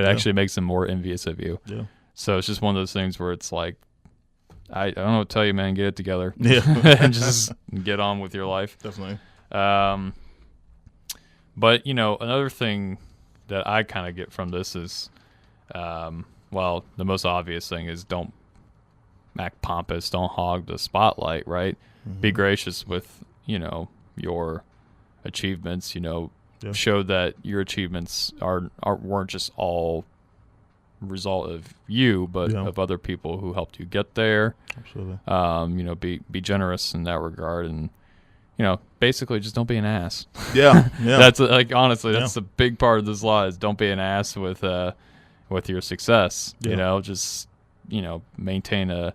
Speaker 1: actually makes them more envious of you.
Speaker 2: Yeah.
Speaker 1: So it's just one of those things where it's like, I don't know what to tell you, man, get it together.
Speaker 2: Yeah.
Speaker 1: And just get on with your life.
Speaker 2: Definitely.
Speaker 1: But, another thing that I kind of get from this is, the most obvious thing is don't act pompous, don't hog the spotlight, right? Mm-hmm. Be gracious with, your achievements, show that your achievements weren't just all result of you, but of other people who helped you get there.
Speaker 2: Absolutely.
Speaker 1: Be generous in that regard, and basically just don't be an ass.
Speaker 2: Yeah.
Speaker 1: That's honestly, that's a big part of this law is don't be an ass with your success. Just maintain a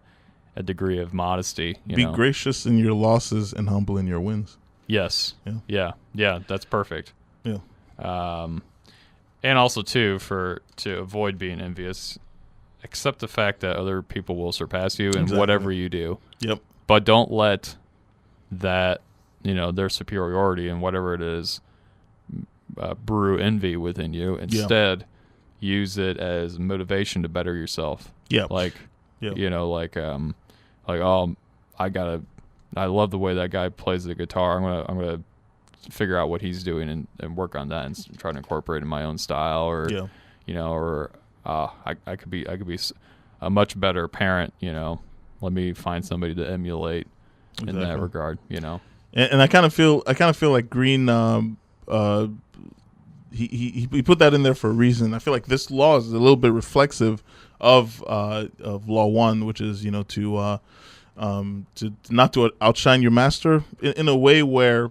Speaker 1: degree of modesty.
Speaker 2: Be gracious in your losses and humble in your wins.
Speaker 1: Yes. Yeah. That's perfect.
Speaker 2: Yeah.
Speaker 1: And also too, to avoid being envious, accept the fact that other people will surpass you in whatever you do.
Speaker 2: Yep.
Speaker 1: But don't let that, their superiority in whatever it is, brew envy within you. Instead, use it as motivation to better yourself.
Speaker 2: Yeah.
Speaker 1: I love the way that guy plays the guitar. I'm gonna figure out what he's doing and work on that and try to incorporate it in my own style, or I could be a much better parent. Let me find somebody to emulate in that regard.
Speaker 2: And I kind of feel like Green he put that in there for a reason. I feel like this law is a little bit reflexive of Law 1, which is to not to outshine your master in a way where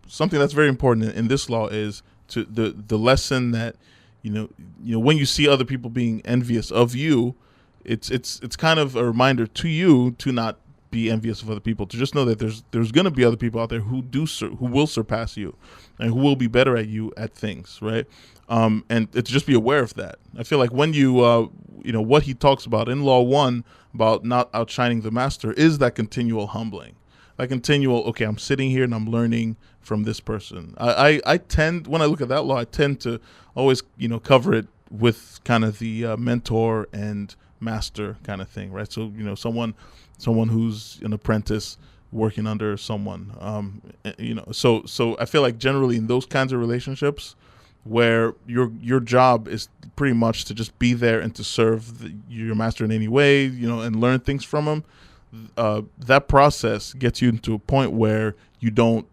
Speaker 2: something that's very important in this law is to the lesson that when you see other people being envious of you, it's kind of a reminder to you to not be envious of other people. To just know that there's going to be other people out there who will surpass you, and who will be better at you at things, right? And to just be aware of that. I feel like when you what he talks about in Law 1 about not outshining the master is that continual humbling, that continual, okay, I'm sitting here and I'm learning from this person. I tend, when I look at that law, I tend to always cover it with kind of the mentor and master kind of thing, right? So someone who's an apprentice working under someone, so I feel like generally in those kinds of relationships where your job is pretty much to just be there and to serve your master in any way, and learn things from him, that process gets you into a point where you don't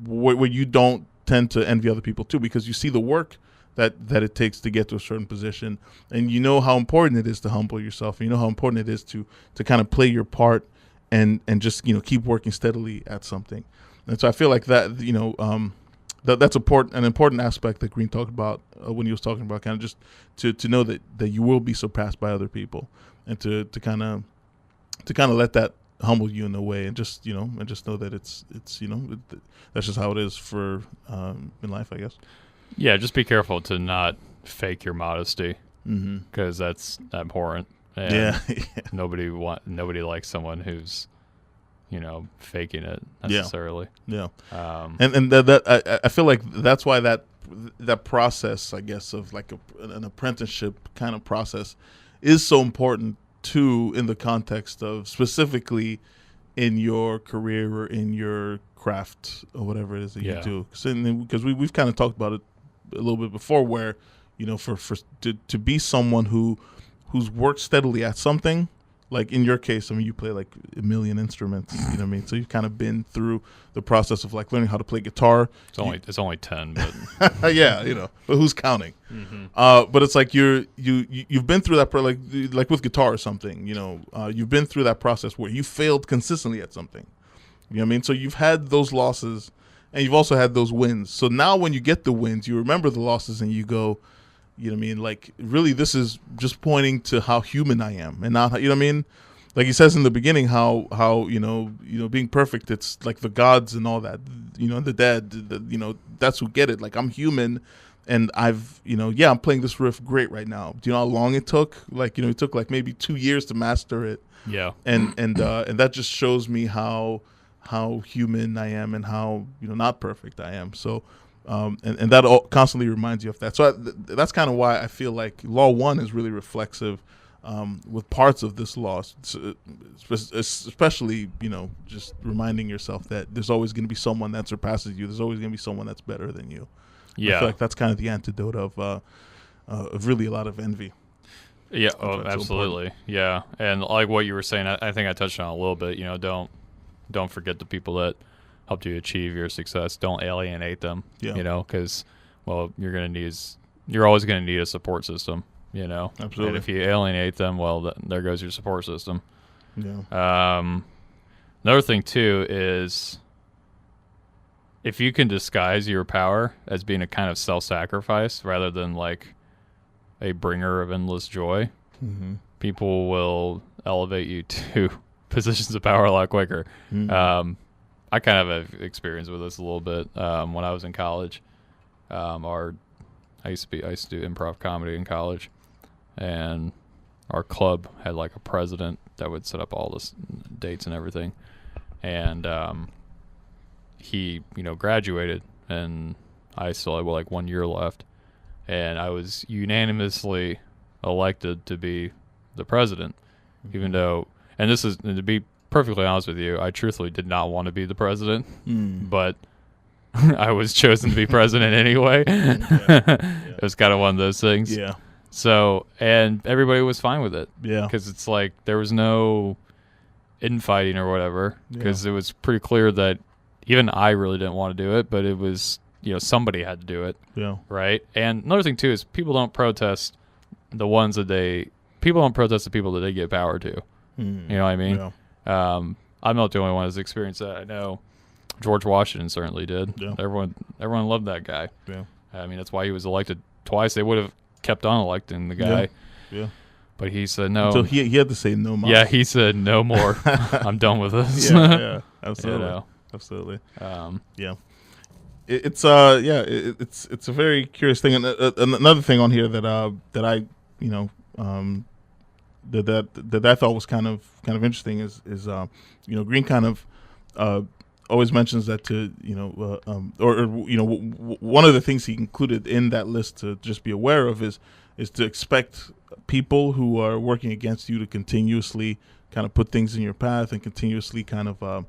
Speaker 2: where you don't tend to envy other people too, because you see the work that it takes to get to a certain position, and you know how important it is to humble yourself, and you know how important it is to kind of play your part and just keep working steadily at something. And so I feel like that that's an important aspect that Green talked about when he was talking about kind of just to know that you will be surpassed by other people, and to kind of let that humble you in a way, and just know that it's that's just how it is for in life, I guess.
Speaker 1: Yeah, just be careful to not fake your modesty, because that's abhorrent. And
Speaker 2: Yeah.
Speaker 1: nobody likes someone who's faking it necessarily.
Speaker 2: Yeah.
Speaker 1: And
Speaker 2: that I feel like that's why that process, I guess, of like an apprenticeship kind of process is so important too, in the context of specifically in your career or in your craft or whatever it is that you do. Because we've kind of talked about it a little bit before, where to be someone who's worked steadily at something. Like in your case, I mean, you play like a million instruments, you know what I mean? So you've kind of been through the process of like learning how to play guitar.
Speaker 1: It's only 10, but
Speaker 2: yeah, but who's counting? But it's like you've been through that, like with guitar or something, you've been through that process where you failed consistently at something. You know what I mean? So you've had those losses and you've also had those wins. So now when you get the wins, you remember the losses and you go, you know what I mean? Like, really, this is just pointing to how human I am, and not, you know what I mean? Like he says in the beginning, how being perfect, it's like the gods and all that, the dead, that's who get it. Like, I'm human, and I've, I'm playing this riff great right now. Do you know how long it took? Like, it took like maybe 2 years to master it.
Speaker 1: Yeah.
Speaker 2: And that just shows me how human I am and how not perfect I am. So. And that all constantly reminds you of that. So that's kind of why I feel like Law 1 is really reflexive with parts of this law, especially, just reminding yourself that there's always going to be someone that surpasses you. There's always going to be someone that's better than you.
Speaker 1: Yeah.
Speaker 2: I feel like that's kind of the antidote of really a lot of envy.
Speaker 1: Yeah, absolutely. So yeah. And like what you were saying, I think I touched on it a little bit, don't forget the people that helped you achieve your success. Don't alienate them, because, well, you're always going to need a support system,
Speaker 2: Absolutely.
Speaker 1: And if you alienate them, well, there goes your support system.
Speaker 2: Yeah.
Speaker 1: Another thing too is if you can disguise your power as being a kind of self-sacrifice rather than like a bringer of endless joy, people will elevate you to positions of power a lot quicker. I kind of have experience with this a little bit. When I was in college, I used to do improv comedy in college, and our club had like a president that would set up all the dates and everything. And he, graduated, and I still had like 1 year left, and I was unanimously elected to be the president, even though, and this is to be perfectly honest with you, I truthfully did not want to be the president, but I was chosen to be president anyway. It was kind of one of those things.
Speaker 2: Yeah.
Speaker 1: So, and everybody was fine with it.
Speaker 2: Yeah.
Speaker 1: Because it's like there was no infighting or whatever, because it was pretty clear that even I really didn't want to do it, but it was, somebody had to do it.
Speaker 2: Yeah.
Speaker 1: Right? And another thing, too, is people don't protest the people that they give power to. You know what I mean?
Speaker 2: Yeah.
Speaker 1: I'm not the only one who's experienced that. I know George Washington certainly did.
Speaker 2: Yeah.
Speaker 1: Everyone loved that guy.
Speaker 2: Yeah.
Speaker 1: I mean, that's why he was elected twice. They would have kept on electing the guy.
Speaker 2: Yeah.
Speaker 1: But he said no.
Speaker 2: So he had to say no more.
Speaker 1: Yeah, he said no more. I'm done with this.
Speaker 2: Yeah, absolutely.
Speaker 1: You know?
Speaker 2: Absolutely.
Speaker 1: Yeah.
Speaker 2: It's a very curious thing, and another thing on here that I that I thought was kind of interesting is Green kind of always mentions that one of the things he included in that list to just be aware of is to expect people who are working against you to continuously kind of put things in your path and continuously kind of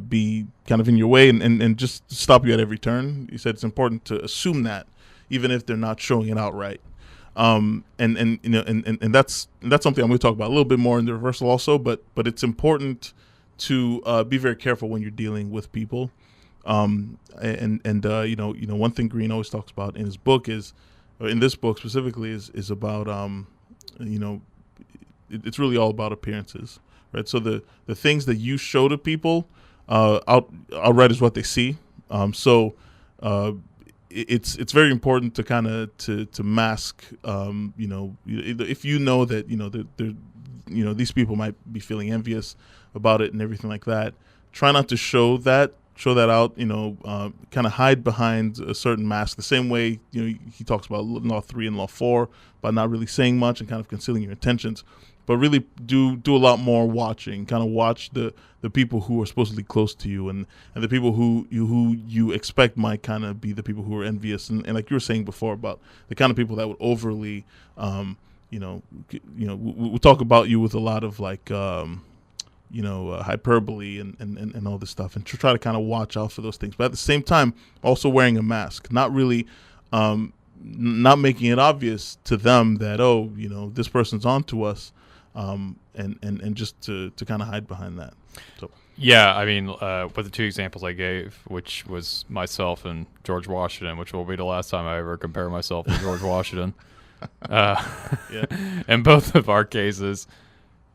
Speaker 2: be kind of in your way and just stop you at every turn. He said it's important to assume that even if they're not showing it outright. And that's something I'm going to talk about a little bit more in the reversal also, but it's important to be very careful when you're dealing with people. One thing Green always talks about in his book in this book specifically is about it's really all about appearances, right? So the things that you show to people outright is what they see. It's very important to kind of to mask, if you know that these people might be feeling envious about it and everything like that. Try not to show that out. Kind of hide behind a certain mask. The same way he talks about law 3 and law 4 about not really saying much and kind of concealing your intentions, but really do a lot more watching. Kind of watch the people who are supposedly close to you and the people who you expect might kind of be the people who are envious and like you were saying before about the kind of people that would overly we talk about you with a lot of like hyperbole and all this stuff, and to try to kind of watch out for those things, but at the same time also wearing a mask, not really not making it obvious to them that this person's on to us, and just to kind of hide behind that. So
Speaker 1: yeah, I mean, with the two examples I gave, which was myself and George Washington, which will be the last time I ever compare myself to George Washington. In both of our cases,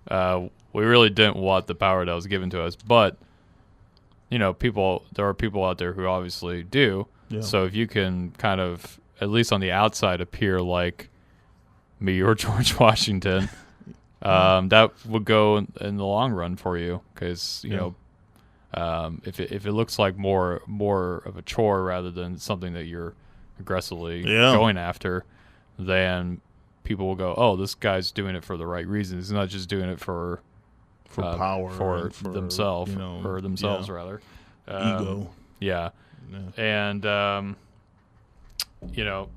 Speaker 1: we really didn't want the power that was given to us, but there are people out there who obviously do. Yeah. So if you can kind of, at least on the outside, appear like me or George Washington, that would go in the long run for you, because if it looks like more of a chore rather than something that you're aggressively going after, then people will go, oh, this guy's doing it for the right reasons. He's not just doing it for
Speaker 2: power,
Speaker 1: for themselves, rather.
Speaker 2: Ego.
Speaker 1: Yeah. And, and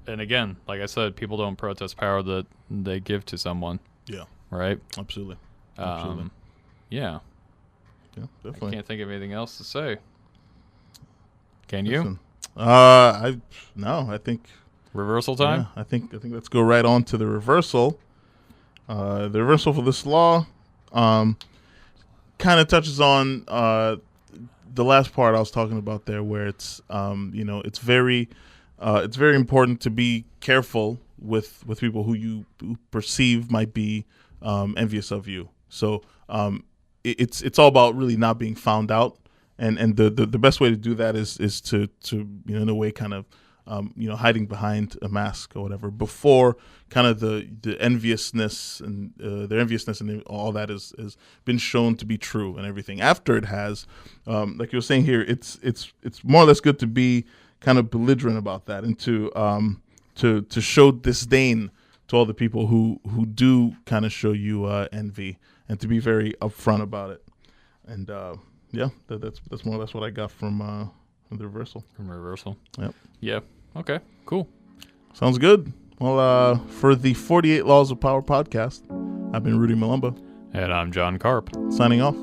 Speaker 1: again, like I said, people don't protest power that they give to someone. Yeah. Right?
Speaker 2: Absolutely.
Speaker 1: Yeah.
Speaker 2: Yeah, definitely.
Speaker 1: I can't think of anything else to say. Can you?
Speaker 2: I think
Speaker 1: reversal time.
Speaker 2: Yeah, I think let's go right on to the reversal. The reversal for this law kind of touches on the last part I was talking about there, where it's it's very important to be careful with people who you perceive might be envious of you. So it's all about really not being found out, and the best way to do that is to in a way kind of hiding behind a mask or whatever before kind of the enviousness and their enviousness and all that is been shown to be true, and everything after it has, like you were saying here, it's more or less good to be kind of belligerent about that and to show disdain to all the people who do kind of show you envy, and to be very upfront about it. And that's more or less what I got from the reversal.
Speaker 1: From reversal.
Speaker 2: Yep.
Speaker 1: Yeah. Okay. Cool.
Speaker 2: Sounds good. Well, for the 48 Laws of Power podcast, I've been Rudy Malumba.
Speaker 1: And I'm John Karp.
Speaker 2: Signing off.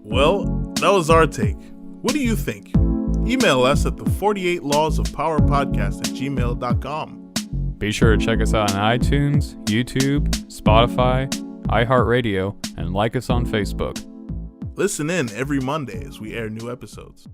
Speaker 2: Well, that was our take. What do you think? Email us at the 48 Laws of Power podcast at gmail.com.
Speaker 1: Be sure to check us out on iTunes, YouTube, Spotify, iHeartRadio, and like us on Facebook.
Speaker 2: Listen in every Monday as we air new episodes.